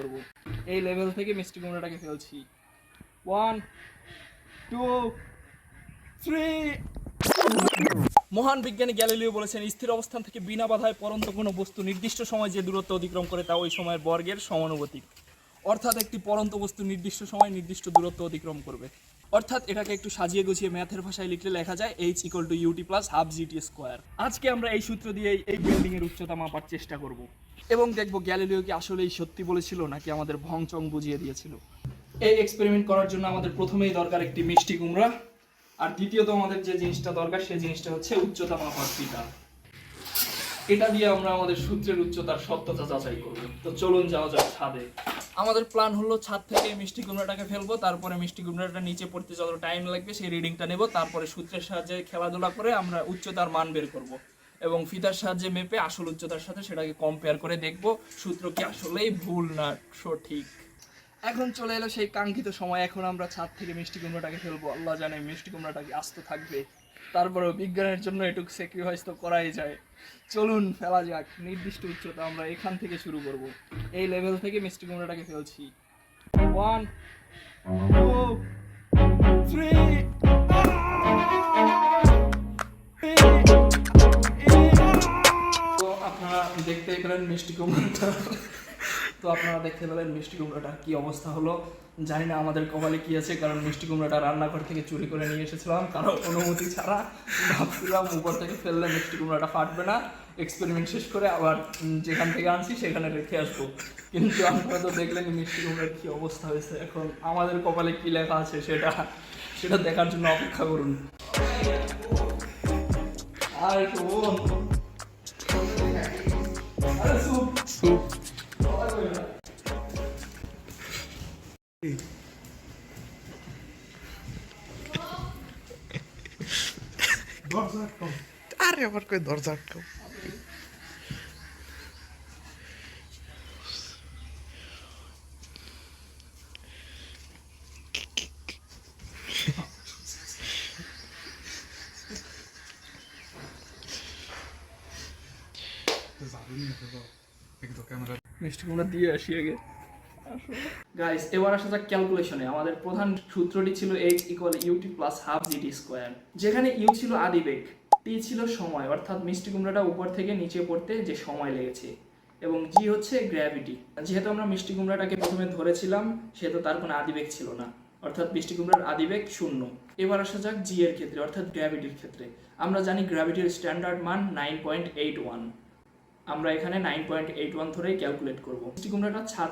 করব। এই লেভেল থেকে মিষ্টি কুমড়াটাকে ফেলছি। 1 2 3। মহান বিজ্ঞানী গ্যালিলিও বলেছেন, স্থির অবস্থান থেকে বিনা বাধায় পরন্ত কোনো বস্তু নির্দিষ্ট সময় যে দূরত্ব অতিক্রম করে তা ওই সময়ের বর্গের সমানুপাতিক। অর্থাৎ একটি পরন্ত বস্তু নির্দিষ্ট সময় নির্দিষ্ট দূরত্ব অতিক্রম করবে। অর্থাৎ এটাকে একটু সাজিয়ে গুছিয়ে ম্যাথের ভাষায় লিখলে লেখা যায় h = ut + ½ gt স্কয়ার। আজকে আমরা এই সূত্র দিয়ে এই বিল্ডিং এর উচ্চতা মাপার চেষ্টা করব এবং দেখব গ্যালিলিও কি আসলেই সত্যি বলেছিল নাকি আমাদের ভংচং বুঝিয়ে দিয়েছিল। এই এক্সপেরিমেন্ট করার জন্য আমাদের প্রথমেই দরকার একটি মিষ্টি কুমড়া, আর দ্বিতীয়ত আমাদের যে জিনিসটা দরকার সেই জিনিসটা হচ্ছে উচ্চতা মাপার ফিতা। এটা দিয়ে আমরা আমাদের সূত্রের উচ্চতার সত্যতা যাচাই করব। তো চলুন যাওয়া যাক ছাদে। আমাদের প্ল্যান হলো ছাদ থেকে মিষ্টি কুমড়াটাকে ফেলবো, তারপরে মিষ্টি কুমড়াটা নিচে পড়তে যত টাইম লাগবে সেই রিডিংটা নেব, তারপরে সূত্রের সাহায্যে খেলাধুলা করে আমরা উচ্চতার মান বের করব এবং ফিতার সাহায্যে মেপে আসল উচ্চতার সাথে সেটাকে কম্পেয়ার করে দেখব সূত্র কি আসলেই ভুল না সঠিক। এখন চলে এলো সেই কাঙ্ক্ষিত সময়। এখন আমরা ছাদ থেকে মিষ্টি কুমড়াটাকে ফেলবো। আল্লাহ জানে মিষ্টি কুমড়াটা কি আস্ত থাকবে, তারপরেও বিজ্ঞানের জন্য এটুকু স্যাক্রিফাইস তো করাই যায়। চলুন ফেলা যাক। নির্দিষ্ট উচ্চতা আমরা এখান থেকে শুরু করব। এই লেভেল থেকে মিষ্টি কুমড়াটাকে ফেলছি। 1 2 3। তো আপনারা দেখতেই পেলেন মিষ্টি কুমড়াটা কি অবস্থা হলো। জানি না আমাদের কপালে কি আছে, কারণ মিষ্টি কুমড়াটা রান্নাঘর থেকে চুরি করে নিয়ে এসেছিলাম কারো অনুমতি ছাড়া। ভাবছিলাম উপর থেকে ফেললে মিষ্টি কুমড়াটা ফাটবে না, এক্সপেরিমেন্ট শেষ করে আবার যেখান থেকে আনছি সেখানে রেখে আসবো। কিন্তু আপনারা তো দেখলেন মিষ্টি কুমড়ার কি অবস্থা হয়েছে। এখন আমাদের কপালে কি লেখা আছে সেটা দেখার জন্য অপেক্ষা করুন। আর একটু আরে আবার কই দরজা আটকাও। মিষ্টি কুমড়া দিয়ে আসি আগে। গাইস, এবার আসা যাক ক্যালকুলেশনে। আমাদের প্রধান সূত্রটি ছিল h = ut + ½ gt স্কয়ার, যেখানে u ছিল আদিবেগ, t ছিল সময় অর্থাৎ মিষ্টি কুমড়াটা উপর থেকে নিচে পড়তে যে সময় লেগেছে, এবং g হচ্ছে গ্র্যাভিটি। যেহেতু আমরা মিষ্টি কুমড়াটাকে প্রথমে ধরেছিলাম সেহেতু তার কোনো আদিবেগ ছিল না, অর্থাৎ মিষ্টি কুমড়ার আদিবেগ 0। এবার আসা যাক g এর ক্ষেত্রে অর্থাৎ গ্র্যাভিটির ক্ষেত্রে। আমরা জানি গ্র্যাভিটির স্ট্যান্ডার্ড মান 9.81। আমরা এখানে 9.81 ধরেই ক্যালকুলেট করব। মিষ্টি কুমড়াটা ছাদ